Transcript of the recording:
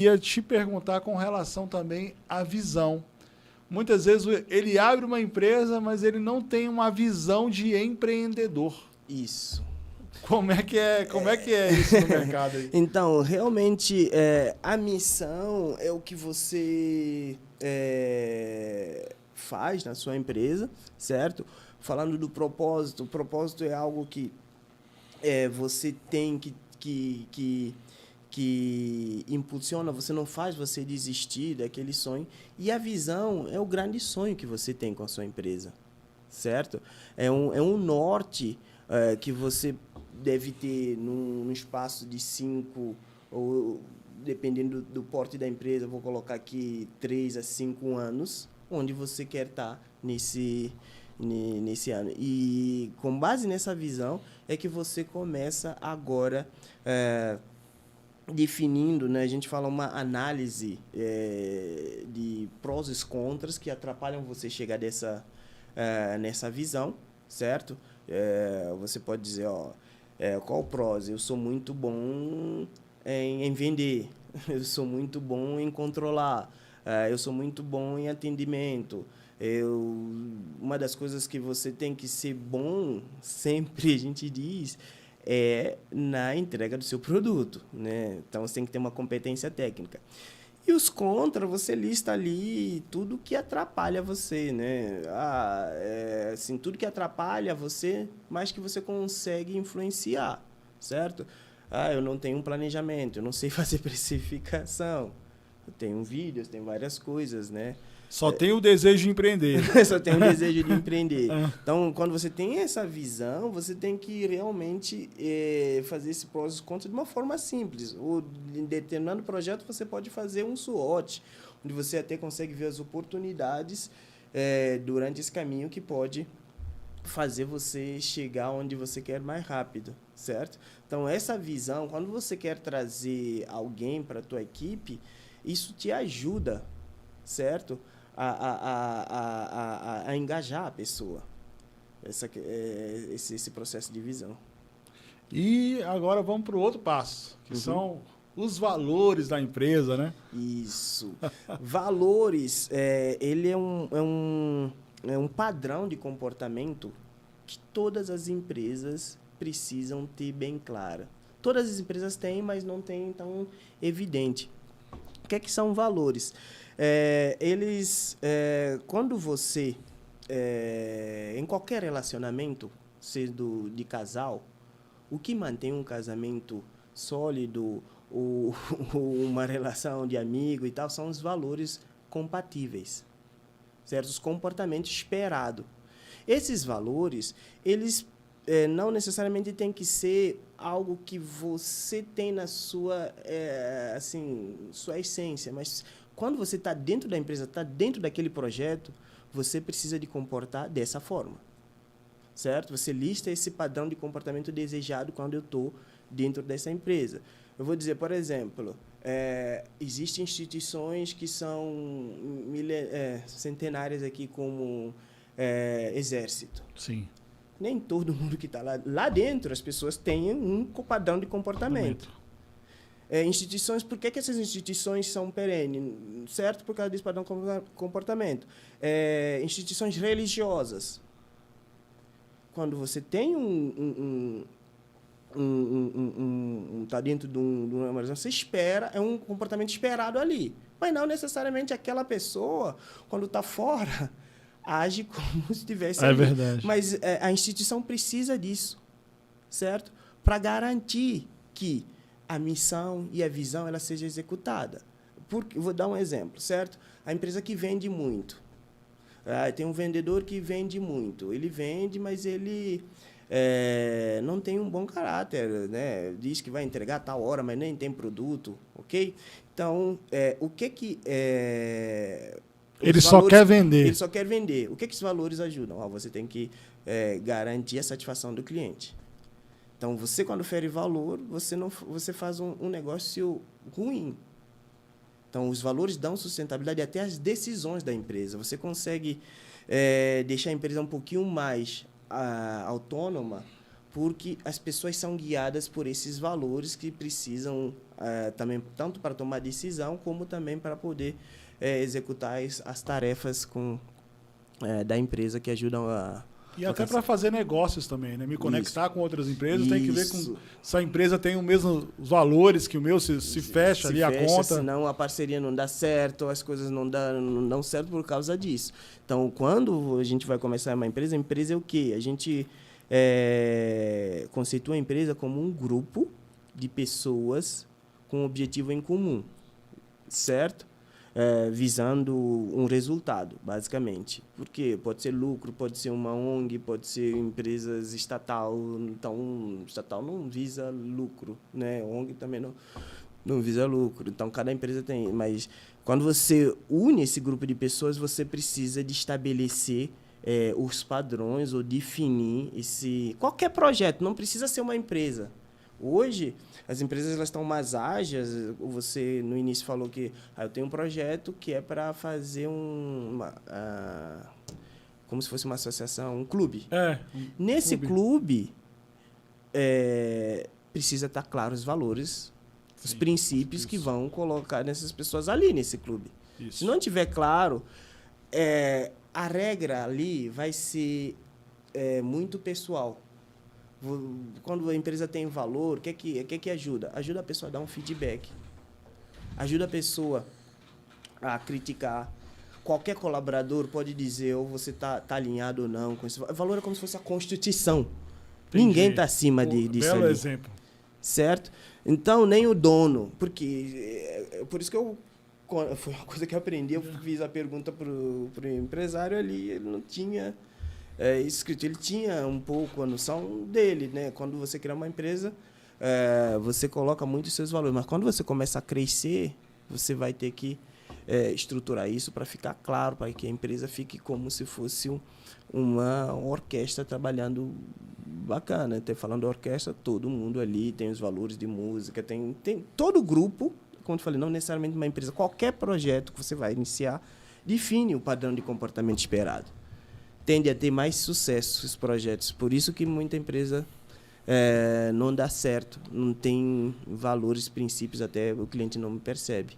ia te perguntar com relação também à visão. Muitas vezes ele abre uma empresa, mas ele não tem uma visão de empreendedor. Isso. Como é que é isso no mercado aí? Então, realmente, a missão é o que você faz na sua empresa, certo? Falando do propósito, o propósito é algo que você tem que impulsiona, você não faz você desistir daquele sonho. E a visão é o grande sonho que você tem com a sua empresa, certo? É um norte que você deve ter num espaço de 5, ou dependendo do porte da empresa, vou colocar aqui 3 a 5 anos, onde você quer estar nesse ano. E com base nessa visão é que você começa agora definindo, né? A gente fala uma análise de prós e contras que atrapalham você chegar nessa visão, certo? Você pode dizer, qual o prós? Eu sou muito bom em vender, eu sou muito bom em controlar, eu sou muito bom em atendimento. Uma das coisas que você tem que ser bom, sempre a gente diz, na entrega do seu produto, né? Então, você tem que ter uma competência técnica. E os contra, você lista ali tudo que atrapalha você, né? Assim, tudo que atrapalha você, mas que você consegue influenciar, certo? Eu não tenho um planejamento, eu não sei fazer precificação, eu tenho vídeos, tenho várias coisas, né? Só tem o desejo de empreender. Só tem o desejo de empreender. Então, quando você tem essa visão, você tem que realmente fazer esse prós e contras de uma forma simples. Ou, em determinado projeto, você pode fazer um SWOT, onde você até consegue ver as oportunidades durante esse caminho que pode fazer você chegar onde você quer mais rápido, certo? Então, essa visão, quando você quer trazer alguém para a tua equipe, isso te ajuda, certo? A engajar a pessoa. Esse processo de visão. E agora vamos para o outro passo, que são os valores da empresa, né? Isso. Valores, ele é um padrão de comportamento que todas as empresas precisam ter bem clara. Todas as empresas têm, mas não têm tão evidente. O que é que são valores? Quando você, em qualquer relacionamento, sendo de casal, o que mantém um casamento sólido ou uma relação de amigo e tal, são os valores compatíveis, certo? Os comportamentos esperados. Esses valores, eles não necessariamente tem que ser algo que você tem na sua, sua essência, mas quando você está dentro da empresa, está dentro daquele projeto, você precisa de comportar dessa forma, certo? Você lista esse padrão de comportamento desejado quando eu estou dentro dessa empresa. Eu vou dizer, por exemplo, existem instituições que são centenárias aqui, como Exército. Sim. Nem todo mundo que está lá dentro, as pessoas têm um padrão de comportamento. Instituições, por que essas instituições são perenes? Certo? Por causa desse padrão de comportamento. Instituições religiosas. Quando você tem tá dentro de uma organização, você espera, é um comportamento esperado ali. Mas não necessariamente aquela pessoa, quando está fora, age como se estivesse ali. Verdade. Mas a instituição precisa disso, certo? Para garantir que a missão e a visão ela seja executada. Vou dar um exemplo, certo? A empresa que vende muito. Tem um vendedor que vende muito. Ele vende, mas ele não tem um bom caráter, né? Diz que vai entregar a tal hora, mas nem tem produto, ok? Então, o que ele só quer vender. Ele só quer vender. O que esses valores ajudam? Você tem que garantir a satisfação do cliente. Então, você, quando fere valor, você faz um negócio ruim. Então, os valores dão sustentabilidade até às decisões da empresa. Você consegue deixar a empresa um pouquinho mais autônoma, porque as pessoas são guiadas por esses valores que precisam também, tanto para tomar decisão, como também para poder executar as tarefas da empresa que ajudam a... E até para fazer negócios também, né? Me conectar com outras empresas, tem que ver se a empresa tem os mesmos valores que o meu, se fecha ali a conta. Senão a parceria não dá certo, as coisas não dão certo por causa disso. Então, quando a gente vai começar uma empresa, a empresa é o quê? A gente conceitua a empresa como um grupo de pessoas com um objetivo em comum, certo? Visando um resultado, basicamente. Porque pode ser lucro, pode ser uma ONG, pode ser empresas estatal. Então, estatal não visa lucro, né? ONG também não visa lucro. Então, cada empresa tem. Mas quando você une esse grupo de pessoas, você precisa de estabelecer os padrões ou definir qualquer projeto. Não precisa ser uma empresa. Hoje, as empresas elas estão mais ágeis. Você, no início, falou que eu tenho um projeto que é para fazer como se fosse uma associação, um clube. Nesse clube, precisa estar claro os valores, os princípios que vão colocar essas pessoas ali nesse clube. Isso. Se não tiver claro, a regra ali vai ser muito pessoal. Quando a empresa tem valor, o que ajuda? Ajuda a pessoa a dar um feedback. Ajuda a pessoa a criticar. Qualquer colaborador pode dizer ou você tá alinhado ou não com esse valor. Valor é como se fosse a Constituição. Entendi. Ninguém está acima disso belo ali. Exemplo. Certo? Então, nem o dono. Por isso que foi uma coisa que eu aprendi. Eu fiz a pergunta pro empresário ali, ele não tinha... escrito, ele tinha um pouco a noção dele, né? Quando você cria uma empresa, você coloca muito os seus valores, mas quando você começa a crescer, você vai ter que estruturar isso para ficar claro, para que a empresa fique como se fosse uma orquestra trabalhando bacana. Falando da orquestra, todo mundo ali tem os valores de música, tem todo grupo, como eu falei, não necessariamente uma empresa, qualquer projeto que você vai iniciar, define o padrão de comportamento esperado. Tende a ter mais sucesso esses projetos. Por isso que muita empresa não dá certo, não tem valores, princípios, até o cliente não percebe.